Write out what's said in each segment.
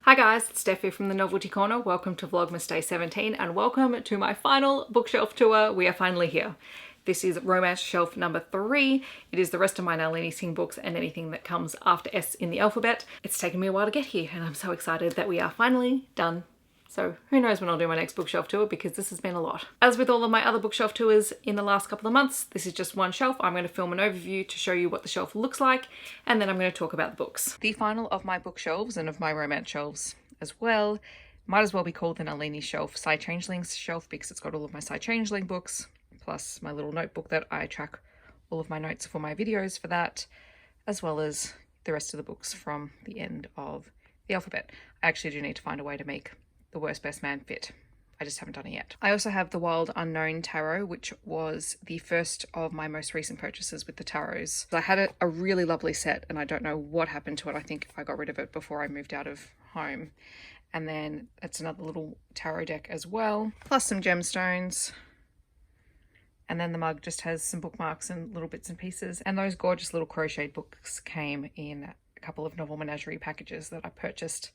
Hi guys, it's Steph here from the Novelty Corner. Welcome to Vlogmas Day 17 and welcome to my final bookshelf tour. We are finally here. This is romance shelf number 3. It is the rest of my Nalini Singh books and anything that comes after S in the alphabet. It's taken me a while to get here and I'm so excited that we are finally done. So who knows when I'll do my next bookshelf tour because this has been a lot. As with all of my other bookshelf tours in the last couple of months, this is just one shelf. I'm going to film an overview to show you what the shelf looks like and then I'm going to talk about the books. The final of my bookshelves and of my romance shelves as well might as well be called the Nalini shelf, Side Changelings shelf, because it's got all of my Side Changeling books, plus my little notebook that I track all of my notes for my videos for that, as well as the rest of the books from the end of the alphabet. I actually do need to find a way to make the Worst Best Man fit. I just haven't done it yet. I also have the Wild Unknown Tarot, which was the first of my most recent purchases with the tarots. I had a really lovely set and I don't know what happened to it. I think I got rid of it before I moved out of home. And then it's another little tarot deck as well, plus some gemstones. And then the mug just has some bookmarks and little bits and pieces. And those gorgeous little crocheted books came in a couple of Novel Menagerie packages that I purchased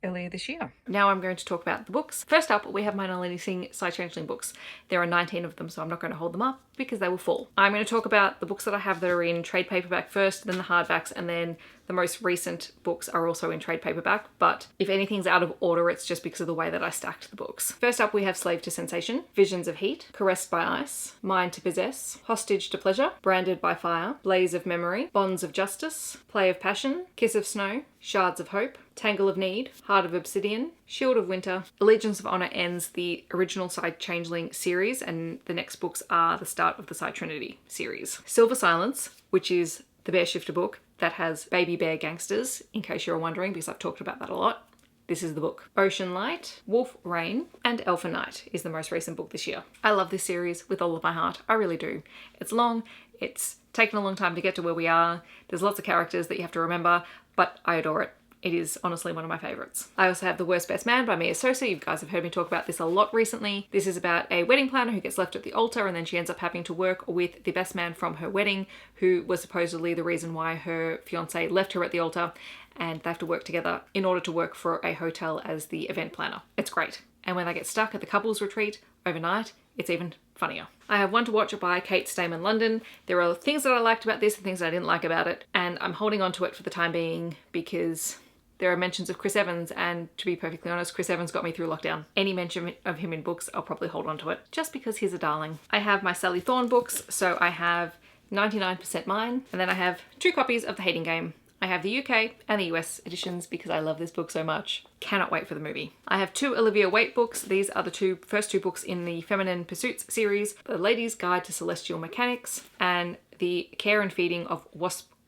earlier this year. Now I'm going to talk about the books. First up, we have my Nalini Singh Side Changeling books. There are 19 of them, so I'm not going to hold them up because they will fall. I'm going to talk about the books that I have that are in trade paperback first, then the hardbacks, and then the most recent books are also in trade paperback, but if anything's out of order, it's just because of the way that I stacked the books. First up, we have Slave to Sensation, Visions of Heat, Caressed by Ice, Mine to Possess, Hostage to Pleasure, Branded by Fire, Blaze of Memory, Bonds of Justice, Play of Passion, Kiss of Snow, Shards of Hope, Tangle of Need, Heart of Obsidian, Shield of Winter. Allegiance of Honor ends the original Side Changeling series, and the next books are the start of the Side Trinity series. Silver Silence, which is the Bear Shifter book that has baby bear gangsters, in case you're wondering, because I've talked about that a lot. This is the book. Ocean Light, Wolf Rain, and Elfen Knight is the most recent book this year. I love this series with all of my heart. I really do. It's long, it's taken a long time to get to where we are. There's lots of characters that you have to remember, but I adore it. It is honestly one of my favourites. I also have The Worst Best Man by Sosa. You guys have heard me talk about this a lot recently. This is about a wedding planner who gets left at the altar and then she ends up having to work with the best man from her wedding, who was supposedly the reason why her fiance left her at the altar, and they have to work together in order to work for a hotel as the event planner. It's great. And when they get stuck at the couples retreat overnight, it's even funnier. I have One to Watch by Kate Stayman-London. There are things that I liked about this and things that I didn't like about it, and I'm holding on to it for the time being because there are mentions of Chris Evans, and to be perfectly honest, Chris Evans got me through lockdown. Any mention of him in books, I'll probably hold on to it, just because he's a darling. I have my Sally Thorne books, so I have 99% Mine, and then I have 2 copies of The Hating Game. I have the UK and the US editions because I love this book so much. Cannot wait for the movie. I have 2 Olivia Waite books. These are the first two books in the Feminine Pursuits series, The Lady's Guide to Celestial Mechanics and The Care and Feeding of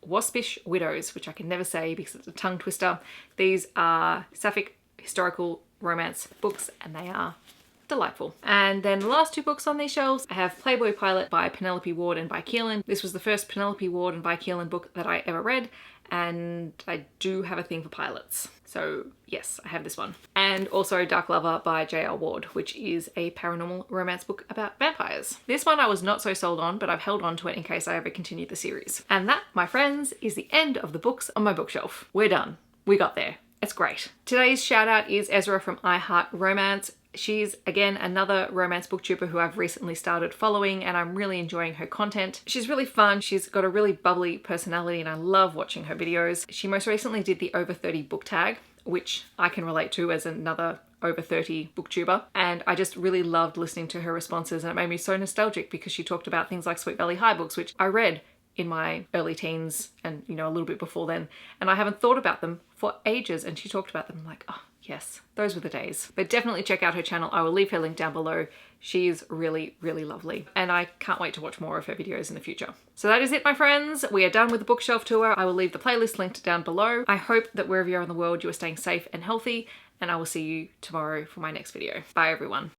Waspish Widows, which I can never say because it's a tongue twister. These are sapphic historical romance books and they are delightful. And then the last 2 books on these shelves, I have Playboy Pilot by Penelope Ward and by Keeland. This was the first Penelope Ward and by Keeland book that I ever read, and I do have a thing for pilots. So yes, I have this one. And also Dark Lover by J.R. Ward, which is a paranormal romance book about vampires. This one I was not so sold on, but I've held on to it in case I ever continue the series. And that, my friends, is the end of the books on my bookshelf. We're done. We got there. It's great. Today's shout out is Ezra from I Heart Romance. She's, again, another romance booktuber who I've recently started following and I'm really enjoying her content. She's really fun. She's got a really bubbly personality and I love watching her videos. She most recently did the Over 30 book tag, which I can relate to as another over 30 booktuber, and I just really loved listening to her responses, and it made me so nostalgic because she talked about things like Sweet Valley High books, which I read in my early teens and, you know, a little bit before then, and I haven't thought about them for ages, and she talked about them. I'm like, oh yes, those were the days. But definitely check out her channel. I will leave her link down below. She's really, really lovely, and I can't wait to watch more of her videos in the future. So that is it, my friends. We are done with the bookshelf tour. I will leave the playlist linked down below. I hope that wherever you are in the world, you are staying safe and healthy, and I will see you tomorrow for my next video. Bye everyone.